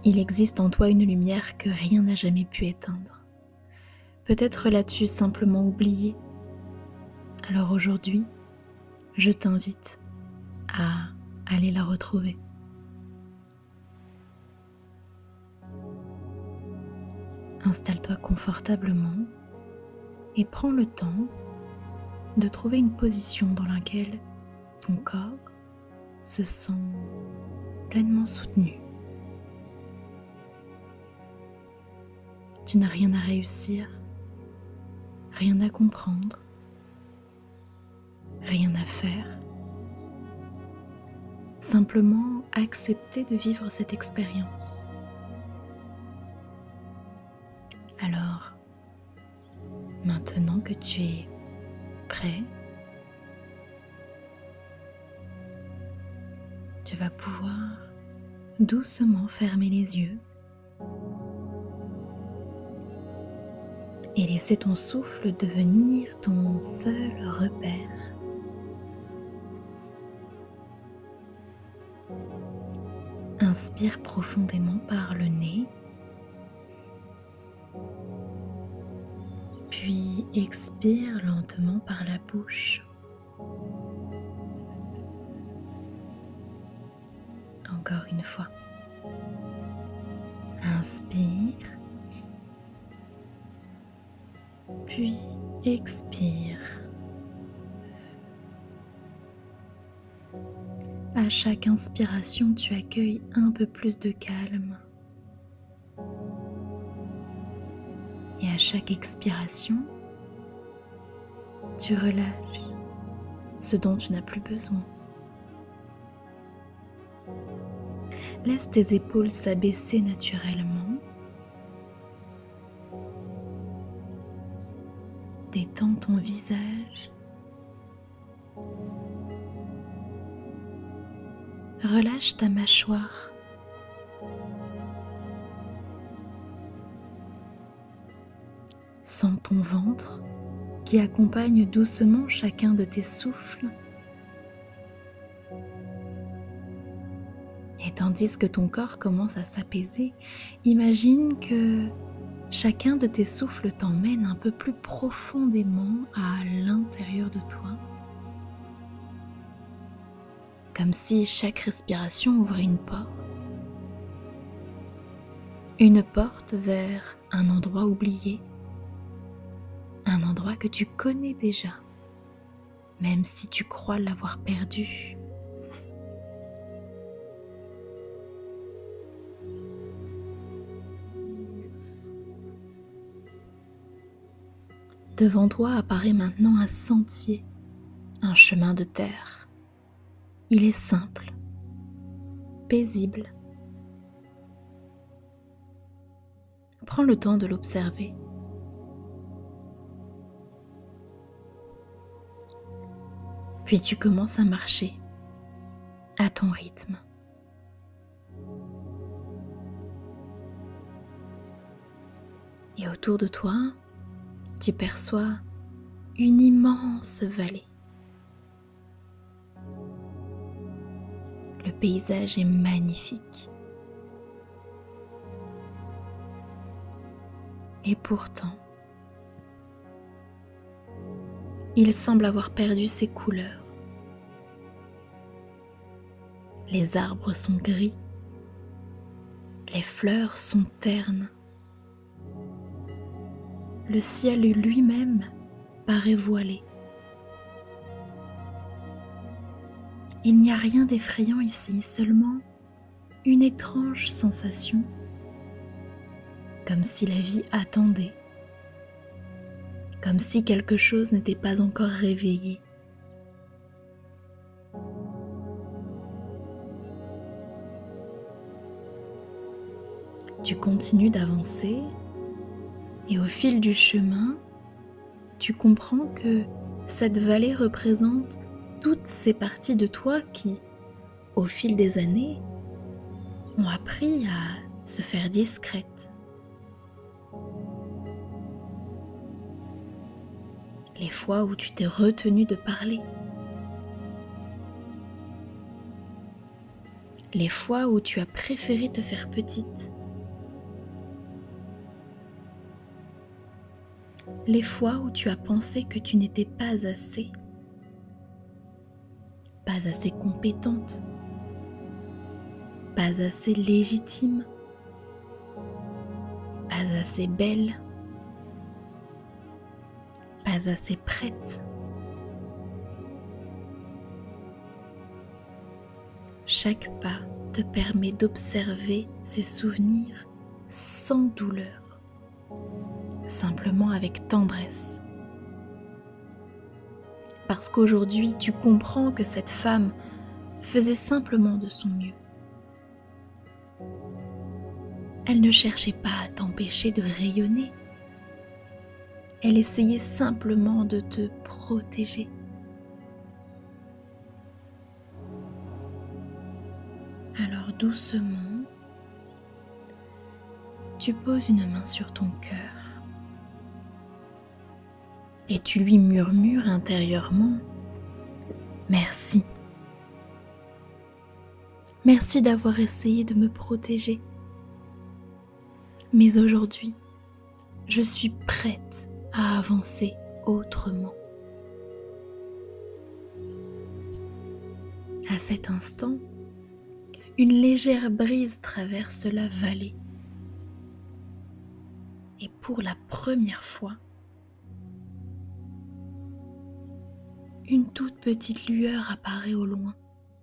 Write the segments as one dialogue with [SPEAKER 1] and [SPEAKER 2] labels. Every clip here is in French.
[SPEAKER 1] Il existe en toi une lumière que rien n'a jamais pu éteindre. Peut-être l'as-tu simplement oubliée. Alors aujourd'hui, je t'invite à aller la retrouver. Installe-toi confortablement et prends le temps de trouver une position dans laquelle ton corps se sent pleinement soutenu. Tu n'as rien à réussir, rien à comprendre, rien à faire. Simplement accepter de vivre cette expérience. Alors, maintenant que tu es prêt, tu vas pouvoir doucement fermer les yeux et laisser ton souffle devenir ton seul repère. Inspire profondément par le nez, puis expire lentement par la bouche. Encore une fois. Inspire, puis expire. À chaque inspiration, tu accueilles un peu plus de calme. Et à chaque expiration, tu relâches ce dont tu n'as plus besoin. Laisse tes épaules s'abaisser naturellement. Détends ton visage. Relâche ta mâchoire. Sens ton ventre qui accompagne doucement chacun de tes souffles. Et tandis que ton corps commence à s'apaiser, imagine que chacun de tes souffles t'emmène un peu plus profondément à l'intérieur de toi. Comme si chaque respiration ouvrait une porte vers un endroit oublié, un endroit que tu connais déjà, même si tu crois l'avoir perdu. Devant toi apparaît maintenant un sentier, un chemin de terre. Il est simple, paisible. Prends le temps de l'observer. Puis tu commences à marcher à ton rythme. Et autour de toi, tu perçois une immense vallée. Le paysage est magnifique. Et pourtant, il semble avoir perdu ses couleurs. Les arbres sont gris, les fleurs sont ternes. Le ciel lui-même paraît voilé. Il n'y a rien d'effrayant ici, seulement une étrange sensation, comme si la vie attendait, comme si quelque chose n'était pas encore réveillé. Tu continues d'avancer et au fil du chemin, tu comprends que cette vallée représente toutes ces parties de toi qui, au fil des années, ont appris à se faire discrètes. Les fois où tu t'es retenu de parler. Les fois où tu as préféré te faire petite les fois où tu as pensé que tu n'étais pas assez compétente, pas assez légitime, pas assez belle, pas assez prête. Chaque pas te permet d'observer ces souvenirs sans douleur, simplement avec tendresse. Parce qu'aujourd'hui, tu comprends que cette femme faisait simplement de son mieux. Elle ne cherchait pas à t'empêcher de rayonner. Elle essayait simplement de te protéger. Alors doucement, tu poses une main sur ton cœur et tu lui murmures intérieurement « Merci. Merci d'avoir essayé de me protéger. Mais aujourd'hui, je suis prête à avancer autrement. » À cet instant, une légère brise traverse la vallée. Et pour la première fois, une toute petite lueur apparaît au loin,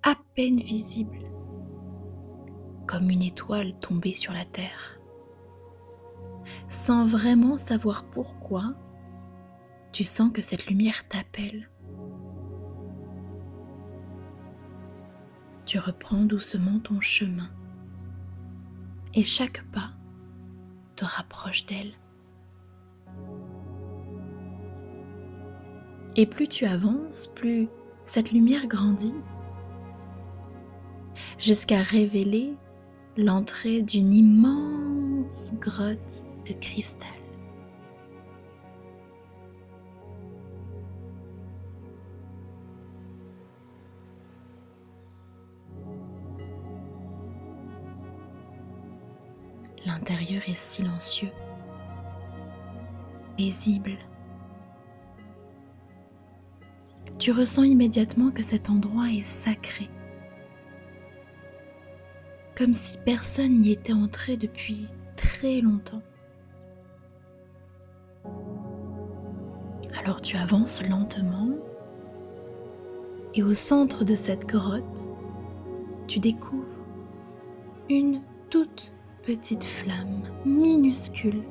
[SPEAKER 1] à peine visible, comme une étoile tombée sur la terre. Sans vraiment savoir pourquoi, tu sens que cette lumière t'appelle. Tu reprends doucement ton chemin et chaque pas te rapproche d'elle. Et plus tu avances, plus cette lumière grandit jusqu'à révéler l'entrée d'une immense grotte de cristal. L'intérieur est silencieux, paisible. Tu ressens immédiatement que cet endroit est sacré, comme si personne n'y était entré depuis très longtemps. Alors tu avances lentement et au centre de cette grotte, tu découvres une toute petite flamme minuscule,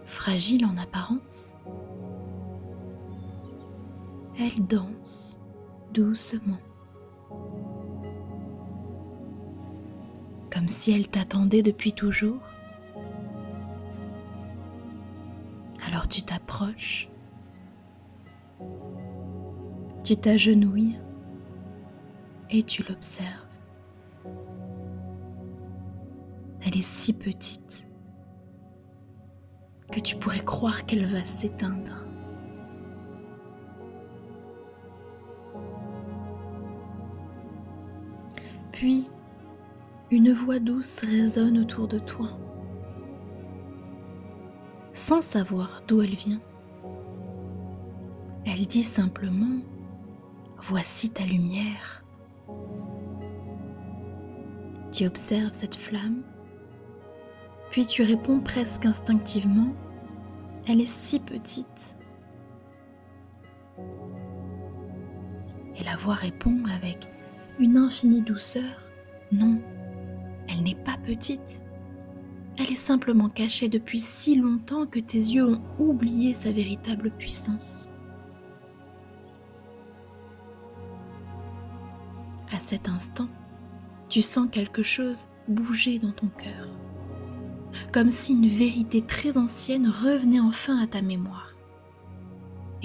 [SPEAKER 1] fragile en apparence. Elle danse doucement, comme si elle t'attendait depuis toujours. Alors tu t'approches, tu t'agenouilles et tu l'observes. Elle est si petite que tu pourrais croire qu'elle va s'éteindre. Puis, une voix douce résonne autour de toi, sans savoir d'où elle vient. Elle dit simplement « Voici ta lumière ». Tu observes cette flamme, puis tu réponds presque instinctivement « Elle est si petite ». Et la voix répond avec une infinie douceur « Non, elle n'est pas petite. Elle est simplement cachée depuis si longtemps que tes yeux ont oublié sa véritable puissance. » À cet instant, tu sens quelque chose bouger dans ton cœur, comme si une vérité très ancienne revenait enfin à ta mémoire.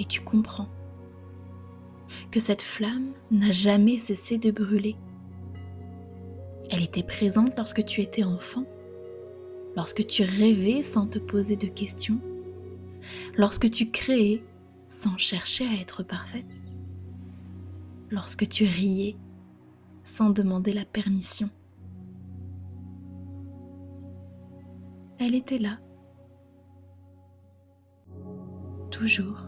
[SPEAKER 1] Et tu comprends que cette flamme n'a jamais cessé de brûler. Elle était présente lorsque tu étais enfant, lorsque tu rêvais sans te poser de questions, lorsque tu créais sans chercher à être parfaite, lorsque tu riais sans demander la permission. Elle était là, toujours.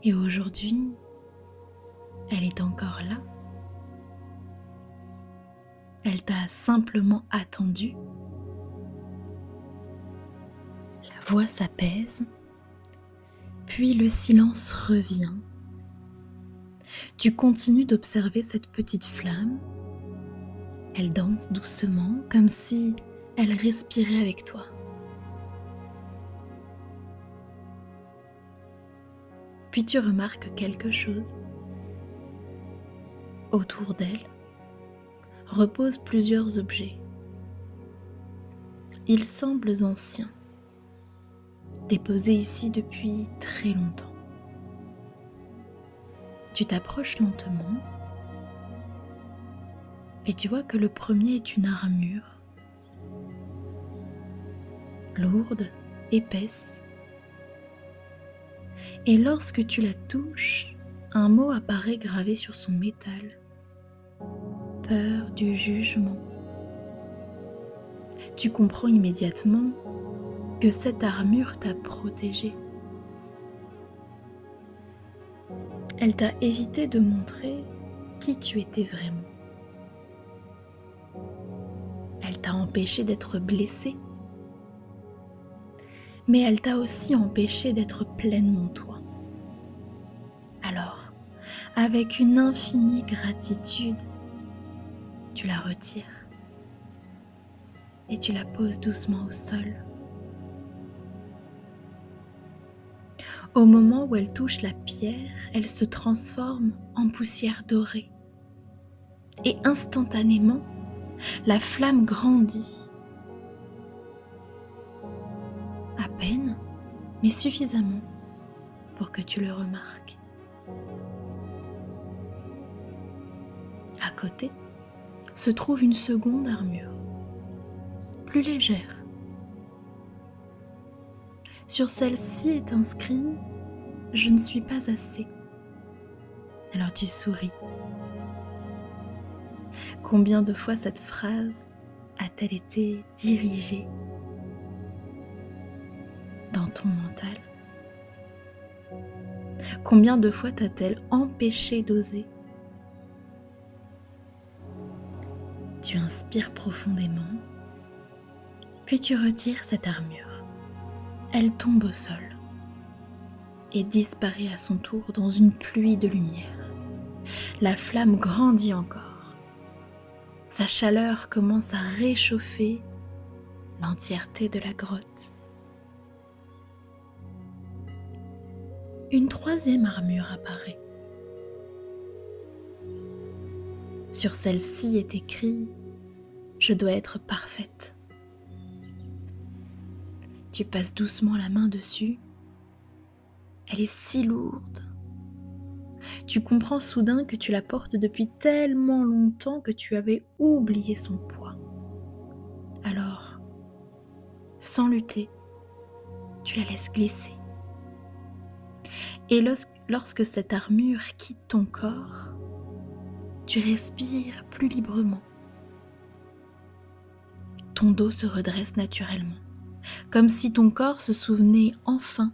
[SPEAKER 1] Et aujourd'hui, elle est encore là. Elle t'a simplement attendu. La voix s'apaise, puis le silence revient. Tu continues d'observer cette petite flamme. Elle danse doucement, comme si elle respirait avec toi. Puis tu remarques quelque chose. Autour d'elle reposent plusieurs objets. Ils semblent anciens, déposés ici depuis très longtemps. Tu t'approches lentement et tu vois que le premier est une armure, lourde, épaisse. Et lorsque tu la touches, un mot apparaît gravé sur son métal. Peur du jugement. Tu comprends immédiatement que cette armure t'a protégé. Elle t'a évité de montrer qui tu étais vraiment. Elle t'a empêché d'être blessé, mais elle t'a aussi empêché d'être pleinement toi. Alors, avec une infinie gratitude, tu la retires et tu la poses doucement au sol. Au moment où elle touche la pierre, elle se transforme en poussière dorée. Et instantanément, la flamme grandit. À peine, mais suffisamment pour que tu le remarques. À côté, se trouve une seconde armure, plus légère. Sur celle-ci est inscrit « Je ne suis pas assez ». Alors tu souris. Combien de fois cette phrase a-t-elle été dirigée dans ton mental? Combien de fois t'a-t-elle empêché d'oser? Tu inspires profondément, puis tu retires cette armure. Elle tombe au sol et disparaît à son tour dans une pluie de lumière. La flamme grandit encore. Sa chaleur commence à réchauffer l'entièreté de la grotte. Une troisième armure apparaît. Sur celle-ci est écrit « Je dois être parfaite ». Tu passes doucement la main dessus. Elle est si lourde. Tu comprends soudain que tu la portes depuis tellement longtemps que tu avais oublié son poids. Alors, sans lutter, tu la laisses glisser. Et lorsque cette armure quitte ton corps, tu respires plus librement. Ton dos se redresse naturellement, comme si ton corps se souvenait enfin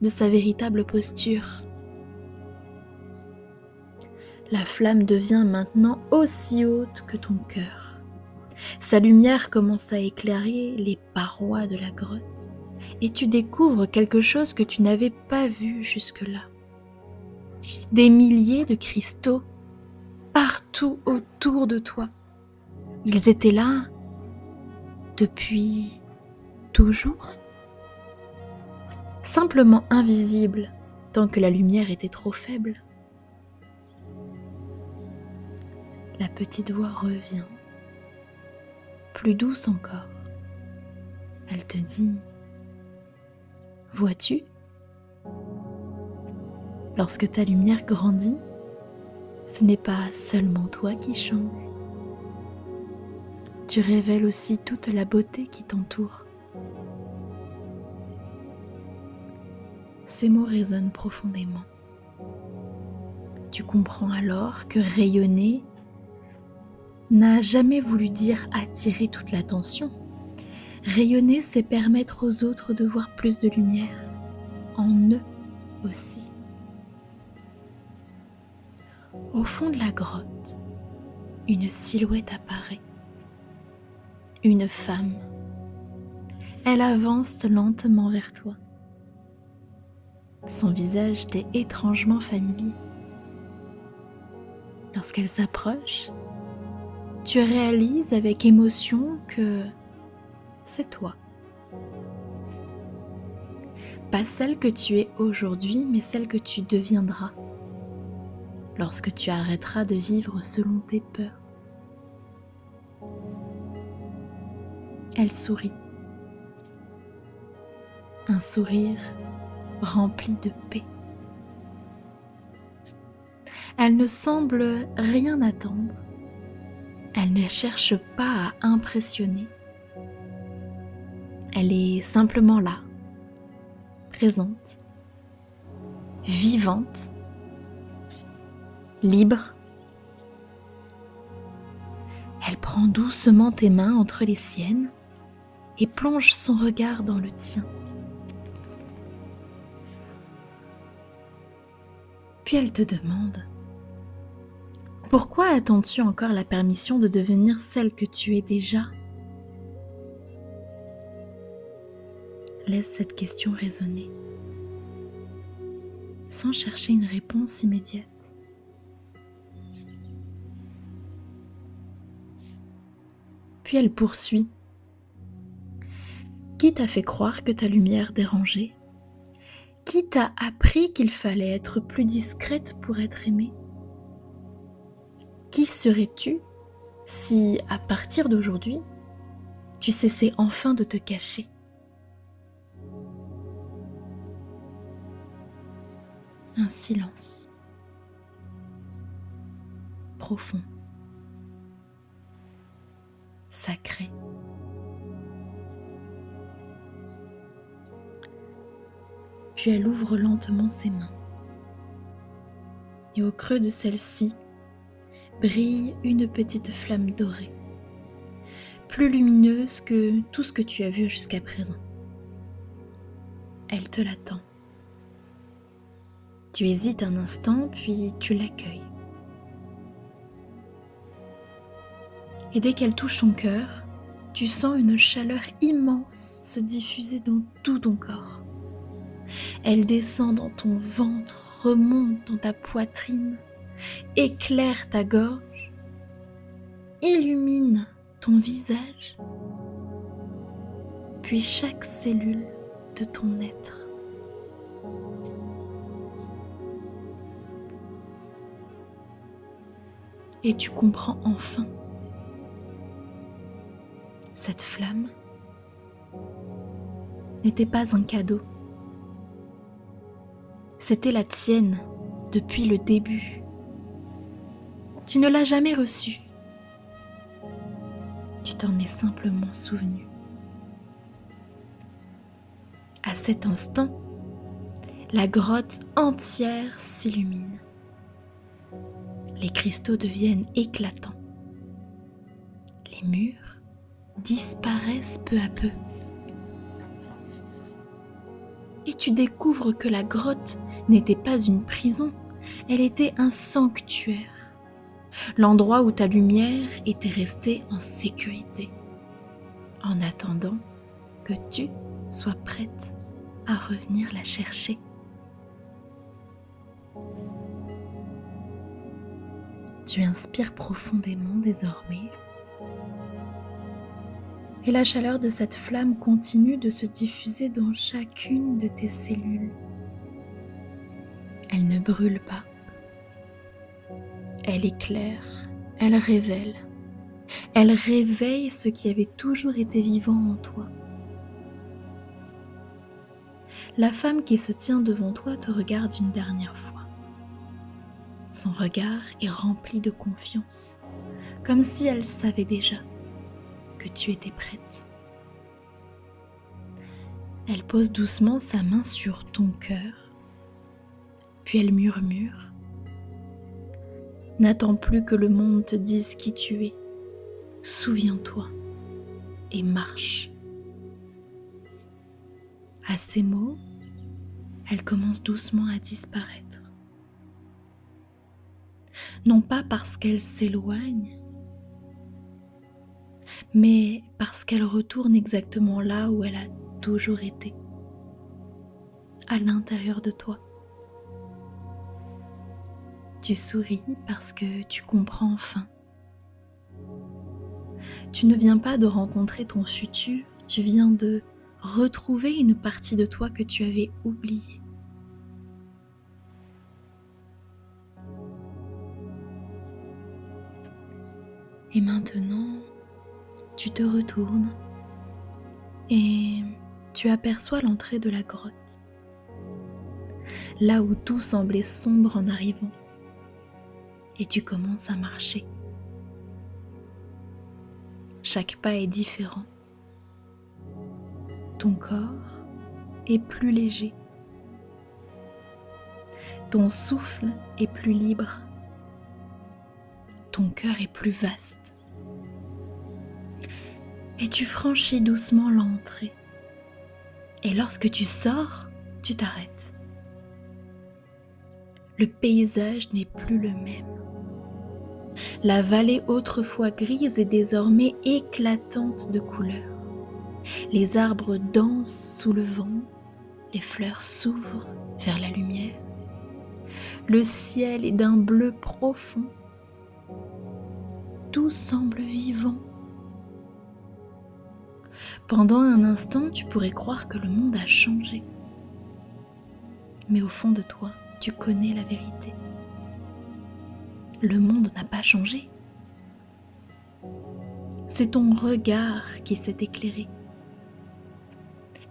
[SPEAKER 1] de sa véritable posture. La flamme devient maintenant aussi haute que ton cœur. Sa lumière commence à éclairer les parois de la grotte et tu découvres quelque chose que tu n'avais pas vu jusque-là. Des milliers de cristaux partout autour de toi. Ils étaient là depuis toujours, simplement invisibles tant que la lumière était trop faible. La petite voix revient, plus douce encore. Elle te dit « Vois-tu, lorsque ta lumière grandit, ce n'est pas seulement toi qui change. Tu révèles aussi toute la beauté qui t'entoure. » Ces mots résonnent profondément. Tu comprends alors que rayonner n'a jamais voulu dire attirer toute l'attention. Rayonner, c'est permettre aux autres de voir plus de lumière. en eux aussi. Au fond de la grotte, une silhouette apparaît. Une femme. Elle avance lentement vers toi. Son visage t'est étrangement familier. Lorsqu'elle s'approche, tu réalises avec émotion que c'est toi. Pas celle que tu es aujourd'hui, mais celle que tu deviendras lorsque tu arrêteras de vivre selon tes peurs. Elle sourit. Un sourire rempli de paix. Elle ne semble rien attendre. Elle ne cherche pas à impressionner. Elle est simplement là, présente, vivante, libre. Elle prend doucement tes mains entre les siennes et plonge son regard dans le tien. Puis elle te demande: pourquoi attends-tu encore la permission de devenir celle que tu es déjà? Laisse cette question résonner, sans chercher une réponse immédiate. Puis elle poursuit. Qui t'a fait croire que ta lumière dérangeait? Qui t'a appris qu'il fallait être plus discrète pour être aimée? Qui serais-tu si, à partir d'aujourd'hui, tu cessais enfin de te cacher? Un silence profond, sacré. Puis elle ouvre lentement ses mains. Et au creux de celle-ci brille une petite flamme dorée, plus lumineuse que tout ce que tu as vu jusqu'à présent. Elle te l'attend. Tu hésites un instant, puis tu l'accueilles. Et dès qu'elle touche ton cœur, tu sens une chaleur immense se diffuser dans tout ton corps. Elle descend dans ton ventre, remonte dans ta poitrine, éclaire ta gorge, illumine ton visage, puis chaque cellule de ton être. Et tu comprends enfin. Cette flamme n'était pas un cadeau. C'était la tienne depuis le début. Tu ne l'as jamais reçue. Tu t'en es simplement souvenu. À cet instant, la grotte entière s'illumine. Les cristaux deviennent éclatants. Les murs disparaissent peu à peu. Et tu découvres que la grotte n'était pas une prison, elle était un sanctuaire. L'endroit où ta lumière était restée en sécurité, en attendant que tu sois prête à revenir la chercher. Tu inspires profondément désormais. Et la chaleur de cette flamme continue de se diffuser dans chacune de tes cellules. Elle ne brûle pas. Elle éclaire, elle révèle. Elle réveille ce qui avait toujours été vivant en toi. La femme qui se tient devant toi te regarde une dernière fois. Son regard est rempli de confiance, comme si elle savait déjà que tu étais prête. Elle pose doucement sa main sur ton cœur, puis elle murmure: n'attends plus que le monde te dise qui tu es. Souviens-toi et marche. À ces mots, elle commence doucement à disparaître. Non pas parce qu'elle s'éloigne, mais parce qu'elle retourne exactement là où elle a toujours été, à l'intérieur de toi. Tu souris parce que tu comprends enfin. Tu ne viens pas de rencontrer ton futur, tu viens de retrouver une partie de toi que tu avais oubliée. Et maintenant, tu te retournes et tu aperçois l'entrée de la grotte, là où tout semblait sombre en arrivant, et tu commences à marcher. Chaque pas est différent. Ton corps est plus léger. Ton souffle est plus libre. Ton cœur est plus vaste. Et tu franchis doucement l'entrée. Et lorsque tu sors, tu t'arrêtes. Le paysage n'est plus le même. La vallée autrefois grise est désormais éclatante de couleurs. Les arbres dansent sous le vent, les fleurs s'ouvrent vers la lumière. Le ciel est d'un bleu profond. Tout semble vivant. Pendant un instant, tu pourrais croire que le monde a changé. Mais au fond de toi, tu connais la vérité. Le monde n'a pas changé. C'est ton regard qui s'est éclairé.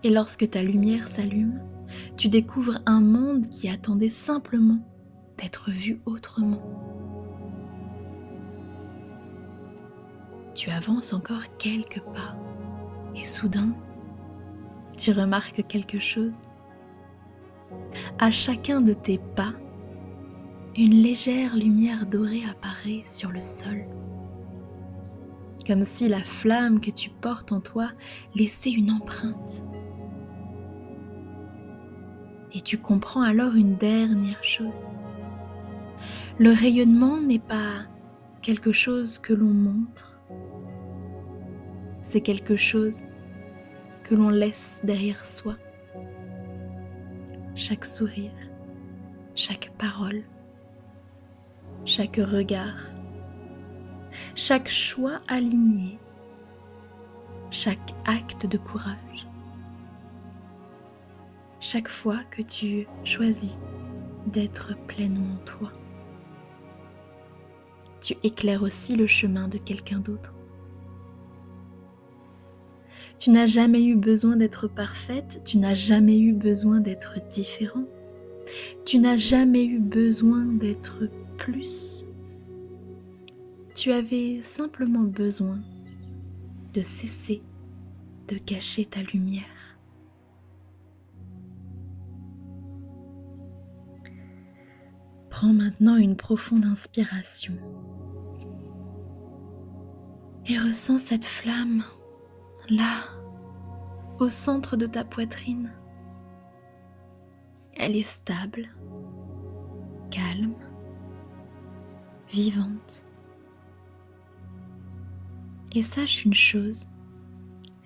[SPEAKER 1] Et lorsque ta lumière s'allume, tu découvres un monde qui attendait simplement d'être vu autrement. Tu avances encore quelques pas et soudain, tu remarques quelque chose. À chacun de tes pas, une légère lumière dorée apparaît sur le sol. Comme si la flamme que tu portes en toi laissait une empreinte. Et tu comprends alors une dernière chose. Le rayonnement n'est pas quelque chose que l'on montre, c'est quelque chose que l'on laisse derrière soi. Chaque sourire, chaque parole, chaque regard, chaque choix aligné, chaque acte de courage. Chaque fois que tu choisis d'être pleinement toi, tu éclaires aussi le chemin de quelqu'un d'autre. Tu n'as jamais eu besoin d'être parfaite, tu n'as jamais eu besoin d'être différent, tu n'as jamais eu besoin d'être plus. Tu avais simplement besoin de cesser de cacher ta lumière. Prends maintenant une profonde inspiration et ressens cette flamme là, au centre de ta poitrine. Elle est stable, calme, vivante. Et sache une chose,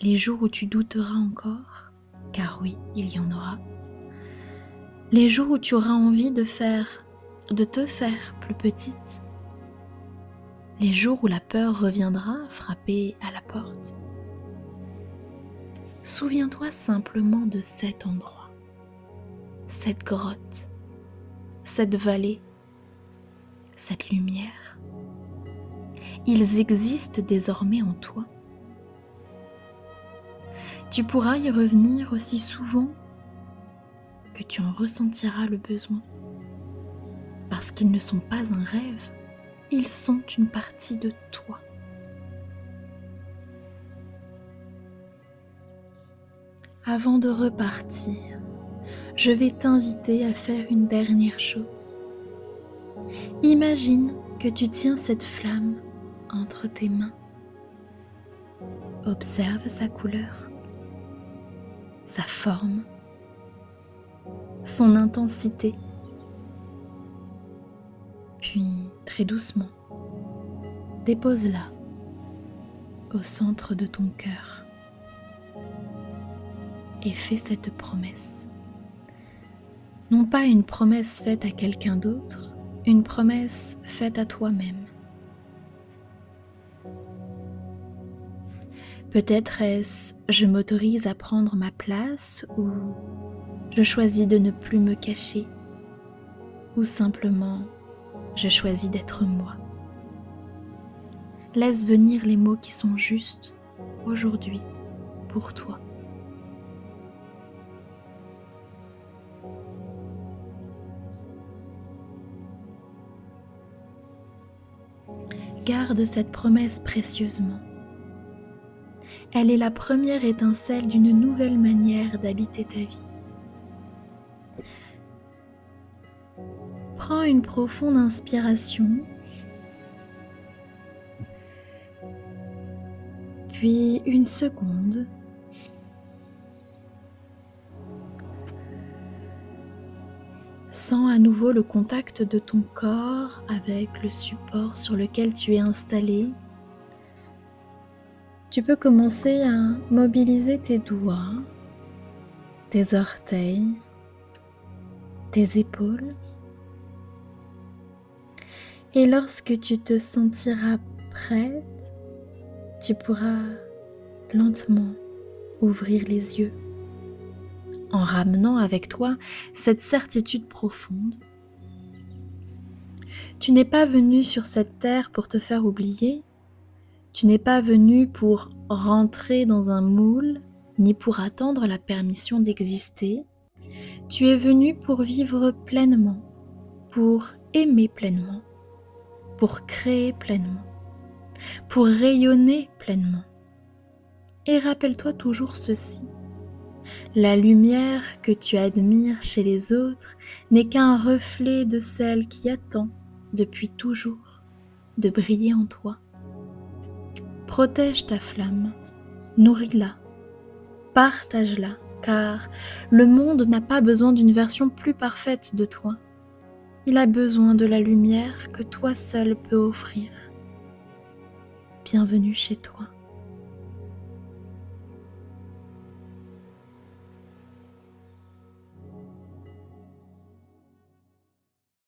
[SPEAKER 1] les jours où tu douteras encore, car oui, il y en aura, les jours où tu auras envie de te faire plus petite, les jours où la peur reviendra frapper à la porte, souviens-toi simplement de cet endroit, cette grotte, cette vallée, cette lumière. Ils existent désormais en toi. Tu pourras y revenir aussi souvent que tu en ressentiras le besoin. Parce qu'ils ne sont pas un rêve, ils sont une partie de toi. Avant de repartir, je vais t'inviter à faire une dernière chose. Imagine que tu tiens cette flamme entre tes mains. Observe sa couleur, sa forme, son intensité. Puis, très doucement, dépose-la au centre de ton cœur et fais cette promesse. Non pas une promesse faite à quelqu'un d'autre, une promesse faite à toi-même. Peut-être est-ce je m'autorise à prendre ma place ou je choisis de ne plus me cacher ou simplement je choisis d'être moi. Laisse venir les mots qui sont justes aujourd'hui pour toi. Garde cette promesse précieusement. Elle est la première étincelle d'une nouvelle manière d'habiter ta vie. Prends une profonde inspiration, puis une seconde. Sens à nouveau le contact de ton corps avec le support sur lequel tu es installé. Tu peux commencer à mobiliser tes doigts, tes orteils, tes épaules. Et lorsque tu te sentiras prête, tu pourras lentement ouvrir les yeux en ramenant avec toi cette certitude profonde. Tu n'es pas venu sur cette terre pour te faire oublier. Tu n'es pas venu pour rentrer dans un moule, ni pour attendre la permission d'exister. Tu es venu pour vivre pleinement, pour aimer pleinement, pour créer pleinement, pour rayonner pleinement. Et rappelle-toi toujours ceci. La lumière que tu admires chez les autres n'est qu'un reflet de celle qui attend depuis toujours de briller en toi. Protège ta flamme, nourris-la, partage-la, car le monde n'a pas besoin d'une version plus parfaite de toi. Il a besoin de la lumière que toi seul peux offrir. Bienvenue chez toi.